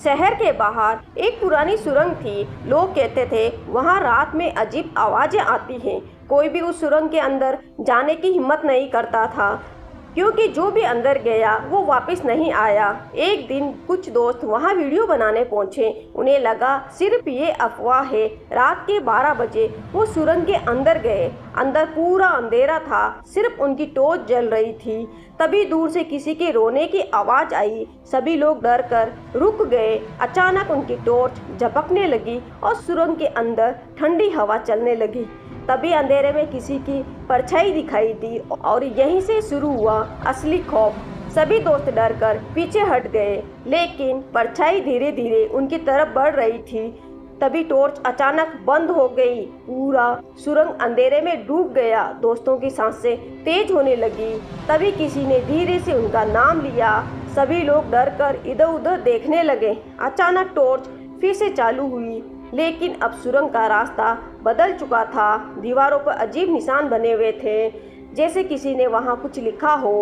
शहर के बाहर एक पुरानी सुरंग थी। लोग कहते थे वहाँ रात में अजीब आवाजें आती हैं। कोई भी उस सुरंग के अंदर जाने की हिम्मत नहीं करता था, क्योंकि जो भी अंदर गया वो वापस नहीं आया। एक दिन कुछ दोस्त वहाँ वीडियो बनाने पहुँचे। उन्हें लगा सिर्फ ये अफवाह है। रात के 12 बजे वो सुरंग के अंदर गए। अंदर पूरा अंधेरा था, सिर्फ उनकी टॉर्च जल रही थी। तभी दूर से किसी के रोने की आवाज़ आई। सभी लोग डर कर रुक गए। अचानक उनकी टॉर्च झपकने लगी और सुरंग के अंदर ठंडी हवा चलने लगी। तभी अंधेरे में किसी की परछाई दिखाई दी और यहीं से शुरू हुआ असली खौफ। सभी दोस्त डरकर पीछे हट गए, लेकिन परछाई धीरे धीरे उनकी तरफ बढ़ रही थी। तभी टॉर्च अचानक बंद हो गई। पूरा सुरंग अंधेरे में डूब गया। दोस्तों की सांसें तेज होने लगी। तभी किसी ने धीरे से उनका नाम लिया। सभी लोग डरकर इधर उधर देखने लगे। अचानक टॉर्च फिर से चालू हुई, लेकिन अब सुरंग का रास्ता बदल चुका था। दीवारों पर अजीब निशान बने हुए थे, जैसे किसी ने वहां कुछ लिखा हो।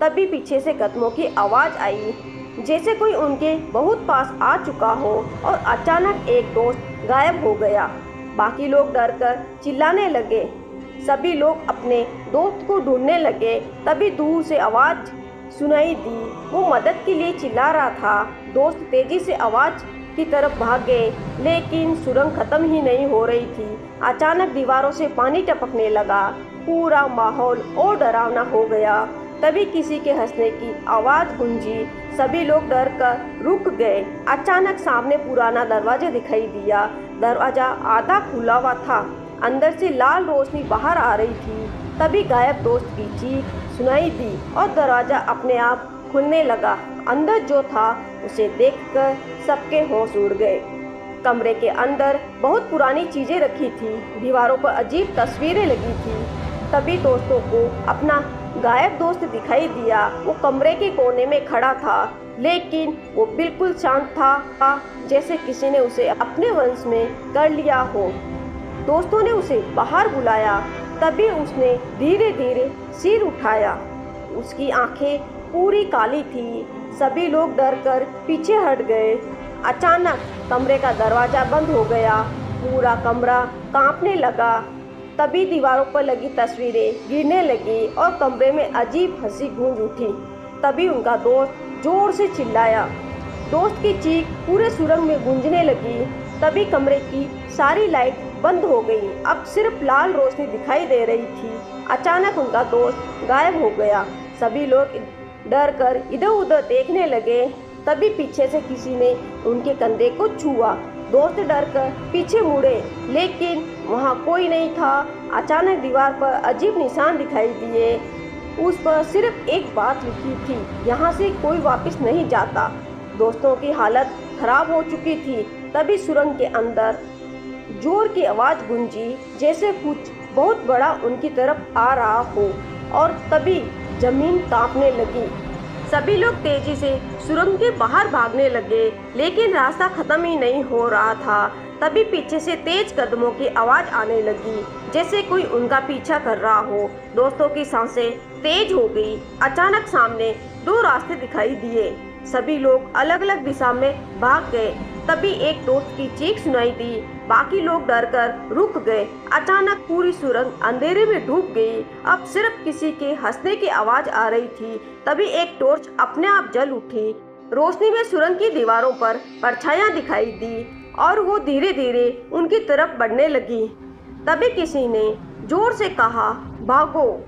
तभी पीछे से कदमों की आवाज़ आई, जैसे कोई उनके बहुत पास आ चुका हो। और अचानक एक दोस्त गायब हो गया। बाकी लोग डरकर चिल्लाने लगे। सभी लोग अपने दोस्त को ढूंढने लगे। तभी दूर से आवाज़ सुनाई दी। वो मदद के लिए चिल्ला रहा था। दोस्त तेजी से आवाज़ की तरफ भागे, लेकिन सुरंग खत्म ही नहीं हो रही थी। अचानक दीवारों से पानी टपकने लगा। पूरा माहौल और डरावना हो गया। तभी किसी के हंसने की आवाज़ गूंजी। सभी लोग डर कर रुक गए। अचानक सामने पुराना दरवाजा दिखाई दिया। दरवाजा आधा खुला हुआ था। अंदर से लाल रोशनी बाहर आ रही थी। तभी गायब दोस्त की चीख सुनाई दी और दरवाजा अपने आप खुलने लगा। अंदर जो था उसे देखकर सबके होश उड़ गए। कमरे के अंदर बहुत पुरानी चीजें रखी थी। दीवारों पर अजीब तस्वीरें लगी थी। तभी दोस्तों को अपना गायब दोस्त दिखाई दिया। वो कमरे के कोने में खड़ा था, लेकिन वो बिल्कुल शांत था, जैसे किसी ने उसे अपने वश में कर लिया हो। दोस्तों ने उसे बाहर बुलाया। तभी उसने धीरे धीरे सिर उठाया। उसकी आंखें पूरी काली थी। सभी लोग डरकर पीछे हट गए। अचानक कमरे का दरवाजा बंद हो गया। पूरा कमरा कांपने लगा। तभी दीवारों पर लगी तस्वीरें गिरने लगी और कमरे में अजीब हंसी गूंज उठी। तभी उनका दोस्त जोर से चिल्लाया। दोस्त की चीख पूरे सुरंग में गूंजने लगी। तभी कमरे की सारी लाइट बंद हो गई। अब सिर्फ लाल रोशनी दिखाई दे रही थी। अचानक उनका दोस्त गायब हो गया। सभी लोग डर कर इधर उधर देखने लगे। तभी पीछे से किसी ने उनके कंधे को छुआ। दोस्त डर कर पीछे मुड़े, लेकिन वहाँ कोई नहीं था। अचानक दीवार पर अजीब निशान दिखाई दिए। उस पर सिर्फ एक बात लिखी थी, यहाँ से कोई वापस नहीं जाता। दोस्तों की हालत खराब हो चुकी थी। तभी सुरंग के अंदर जोर की आवाज़ गूंजी, जैसे कुछ बहुत बड़ा उनकी तरफ आ रहा हो। और तभी जमीन कांपने लगी। सभी लोग तेजी से सुरंग के बाहर भागने लगे, लेकिन रास्ता खत्म ही नहीं हो रहा था। तभी पीछे से तेज कदमों की आवाज़ आने लगी, जैसे कोई उनका पीछा कर रहा हो। दोस्तों की सांसें तेज हो गई। अचानक सामने 2 रास्ते दिखाई दिए। सभी लोग अलग अलग दिशा में भाग गए। तभी एक दोस्त की चीख सुनाई दी। बाकी लोग डरकर रुक गए। अचानक पूरी सुरंग अंधेरे में डूब गई। अब सिर्फ किसी के हंसने की आवाज़ आ रही थी। तभी एक टॉर्च अपने आप जल उठी। रोशनी में सुरंग की दीवारों पर परछाइयां दिखाई दी और वो धीरे धीरे उनकी तरफ बढ़ने लगी। तभी किसी ने जोर से कहा, भागो।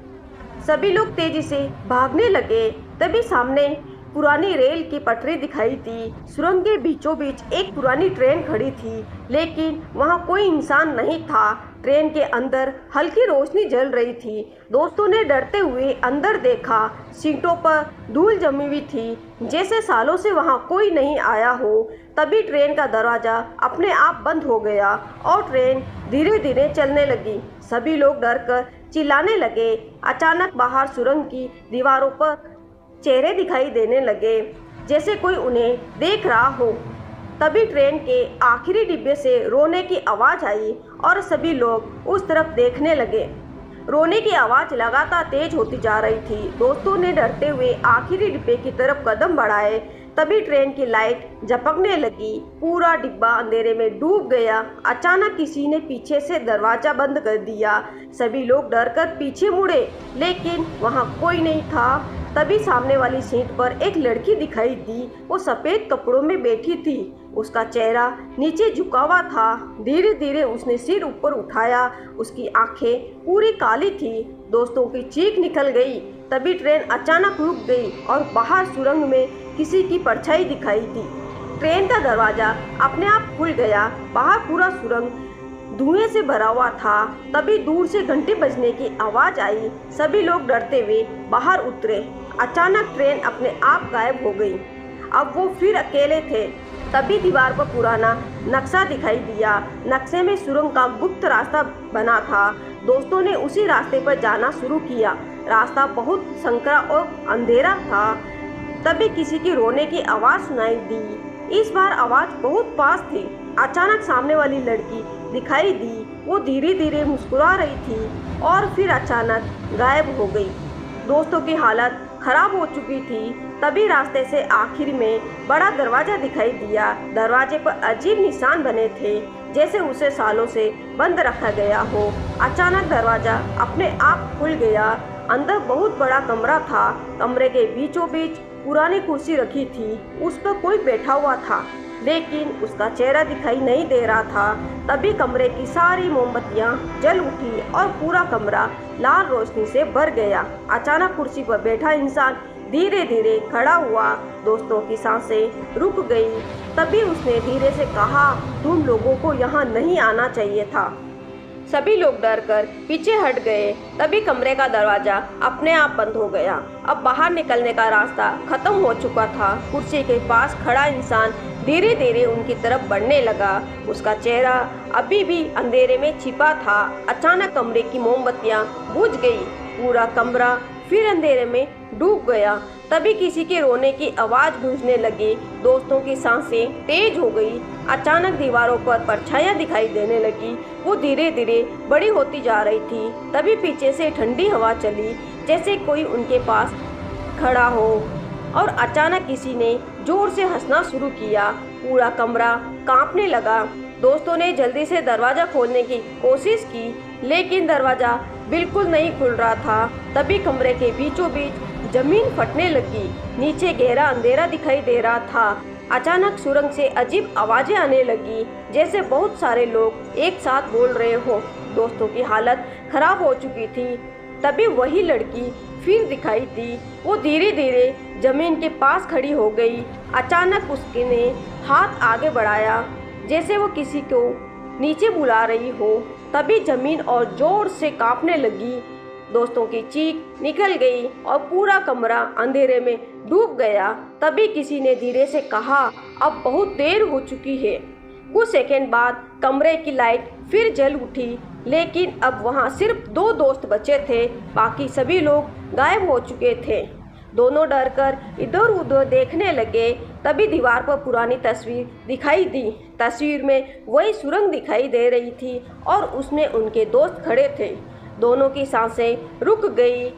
सभी लोग तेजी से भागने लगे। तभी सामने पुरानी रेल की पटरी दिखाई दी। सुरंग के बीचों बीच एक पुरानी ट्रेन खड़ी थी, लेकिन वहां कोई इंसान नहीं था। ट्रेन के अंदर हल्की रोशनी जल रही थी। दोस्तों ने डरते हुए अंदर देखा। सीटों पर धूल जमी हुई थी, जैसे सालों से वहां कोई नहीं आया हो। तभी ट्रेन का दरवाजा अपने आप बंद हो गया और ट्रेन धीरे धीरे चलने लगी। सभी लोग डरकर चिल्लाने लगे। अचानक बाहर सुरंग की दीवारों पर चेहरे दिखाई देने लगे, जैसे कोई उन्हें देख रहा हो। तभी ट्रेन के आखिरी डिब्बे से रोने की आवाज़ आई और सभी लोग उस तरफ देखने लगे। रोने की आवाज़ लगातार तेज होती जा रही थी। दोस्तों ने डरते हुए आखिरी डिब्बे की तरफ कदम बढ़ाए, तभी ट्रेन की लाइट झपकने लगी। पूरा डिब्बा अंधेरे में डूब गया। अचानक किसी ने पीछे से दरवाजा बंद कर दिया। सभी लोग डरकर पीछे मुड़े, लेकिन वहाँ कोई नहीं था। तभी सामने वाली सीट पर एक लड़की दिखाई दी। वो सफ़ेद कपड़ों में बैठी थी। उसका चेहरा नीचे झुका हुआ था। धीरे धीरे उसने सिर ऊपर उठाया। उसकी आंखें पूरी काली थी। दोस्तों की चीख निकल गई। तभी ट्रेन अचानक रुक गई और बाहर सुरंग में किसी की परछाई दिखाई दी। ट्रेन का दरवाजा अपने आप खुल गया। बाहर पूरा सुरंग धुएं से भरा हुआ था। तभी दूर से घंटी बजने की आवाज़ आई। सभी लोग डरते हुए बाहर उतरे। अचानक ट्रेन अपने आप गायब हो गई। अब वो फिर अकेले थे। तभी दीवार पर पुराना नक्शा दिखाई दिया। नक्शे में सुरंग का गुप्त रास्ता बना था। दोस्तों ने उसी रास्ते पर जाना शुरू किया। रास्ता बहुत संकरा और अंधेरा था। तभी किसी की रोने की आवाज़ सुनाई दी। इस बार आवाज़ बहुत पास थी। अचानक सामने वाली लड़की दिखाई दी। वो धीरे धीरे मुस्कुरा रही थी और फिर अचानक गायब हो गई। दोस्तों की हालत खराब हो चुकी थी। तभी रास्ते से आखिर में बड़ा दरवाजा दिखाई दिया। दरवाजे पर अजीब निशान बने थे, जैसे उसे सालों से बंद रखा गया हो। अचानक दरवाजा अपने आप खुल गया। अंदर बहुत बड़ा कमरा था। कमरे के बीचों बीच पुरानी कुर्सी रखी थी। उस पर कोई बैठा हुआ था, लेकिन उसका चेहरा दिखाई नहीं दे रहा था। तभी कमरे की सारी मोमबत्तियां जल उठी और पूरा कमरा लाल रोशनी से भर गया। अचानक कुर्सी पर बैठा इंसान धीरे धीरे खड़ा हुआ। दोस्तों की सांसें रुक गई। तभी उसने धीरे से कहा, तुम लोगों को यहाँ नहीं आना चाहिए था। सभी लोग डरकर पीछे हट गए। तभी कमरे का दरवाजा अपने आप बंद हो गया। अब बाहर निकलने का रास्ता खत्म हो चुका था। कुर्सी के पास खड़ा इंसान धीरे धीरे उनकी तरफ बढ़ने लगा। उसका चेहरा अभी भी अंधेरे में छिपा था। अचानक कमरे की मोमबत्तियां बुझ गई। पूरा कमरा फिर अंधेरे में डूब गया। तभी किसी के रोने की आवाज़ गूंजने लगी। दोस्तों की सांसें तेज हो गई। अचानक दीवारों पर परछाइयां दिखाई देने लगी। वो धीरे धीरे बड़ी होती जा रही थी। तभी पीछे से ठंडी हवा चली, जैसे कोई उनके पास खड़ा हो। और अचानक किसी ने जोर से हंसना शुरू किया। पूरा कमरा कांपने लगा। दोस्तों ने जल्दी से दरवाज़ा खोलने की कोशिश की, लेकिन दरवाज़ा बिल्कुल नहीं खुल रहा था। तभी कमरे के बीचों बीच जमीन फटने लगी। नीचे गहरा अंधेरा दिखाई दे रहा था। अचानक सुरंग से अजीब आवाज़ें आने लगी, जैसे बहुत सारे लोग एक साथ बोल रहे हो। दोस्तों की हालत खराब हो चुकी थी। तभी वही लड़की फिर दिखाई दी। वो धीरे धीरे जमीन के पास खड़ी हो गई। अचानक उसने हाथ आगे बढ़ाया, जैसे वो किसी को नीचे बुला रही हो। तभी जमीन और जोर से कांपने लगी। दोस्तों की चीख निकल गई और पूरा कमरा अंधेरे में डूब गया। तभी किसी ने धीरे से कहा, अब बहुत देर हो चुकी है। कुछ सेकंड बाद कमरे की लाइट फिर जल उठी, लेकिन अब वहाँ सिर्फ 2 दोस्त बचे थे। बाकी सभी लोग गायब हो चुके थे। दोनों डरकर इधर उधर देखने लगे। तभी दीवार पर पुरानी तस्वीर दिखाई दी। तस्वीर में वही सुरंग दिखाई दे रही थी और उसमें उनके दोस्त खड़े थे। दोनों की सांसें रुक गई।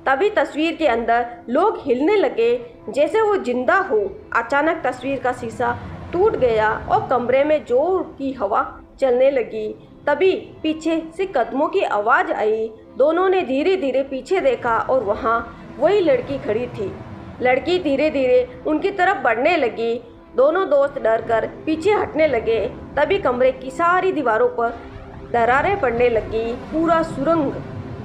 तभी तस्वीर के अंदर लोग हिलने लगे, जैसे वो जिंदा हो। अचानक तस्वीर का शीशा टूट गया और कमरे में जोर की हवा चलने लगी। तभी पीछे से कदमों की आवाज़ आई। दोनों ने धीरे धीरे पीछे देखा और वहाँ वही लड़की खड़ी थी। लड़की धीरे धीरे उनकी तरफ बढ़ने लगी। दोनों दोस्त डरकर पीछे हटने लगे। तभी कमरे की सारी दीवारों पर दरारें पड़ने लगी। पूरा सुरंग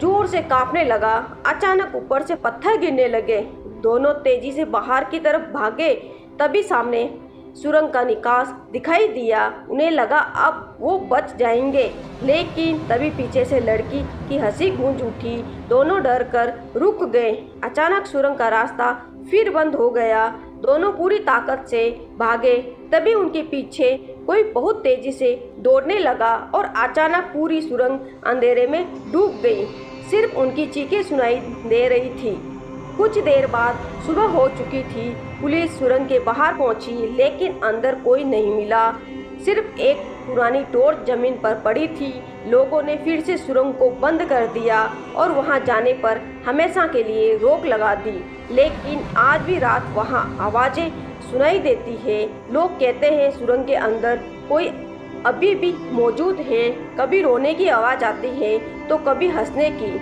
जोर से कांपने लगा। अचानक ऊपर से पत्थर गिरने लगे। दोनों तेजी से बाहर की तरफ भागे। तभी सामने सुरंग का निकास दिखाई दिया। उन्हें लगा अब वो बच जाएंगे, लेकिन तभी पीछे से लड़की की हंसी गूंज उठी। दोनों डर कर रुक गए। अचानक सुरंग का रास्ता फिर बंद हो गया। दोनों पूरी ताकत से भागे। तभी उनके पीछे कोई बहुत तेजी से दौड़ने लगा और अचानक पूरी सुरंग अंधेरे में डूब गई। सिर्फ उनकी चीखें सुनाई दे रही थी। कुछ देर बाद सुबह हो चुकी थी। पुलिस सुरंग के बाहर पहुंची, लेकिन अंदर कोई नहीं मिला। सिर्फ एक पुरानी टॉर्च जमीन पर पड़ी थी। लोगों ने फिर से सुरंग को बंद कर दिया और वहां जाने पर हमेशा के लिए रोक लगा दी। लेकिन आज भी रात वहां आवाज़ें सुनाई देती है। लोग कहते हैं सुरंग के अंदर कोई अभी भी मौजूद है। कभी रोने की आवाज़ आती है तो कभी हंसने की।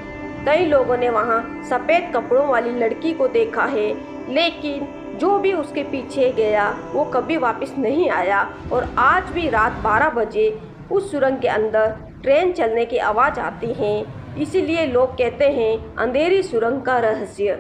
कई लोगों ने वहाँ सफ़ेद कपड़ों वाली लड़की को देखा है, लेकिन जो भी उसके पीछे गया वो कभी वापस नहीं आया। और आज भी रात 12 बजे उस सुरंग के अंदर ट्रेन चलने की आवाज़ आती है। इसीलिए लोग कहते हैं अंधेरी सुरंग का रहस्य।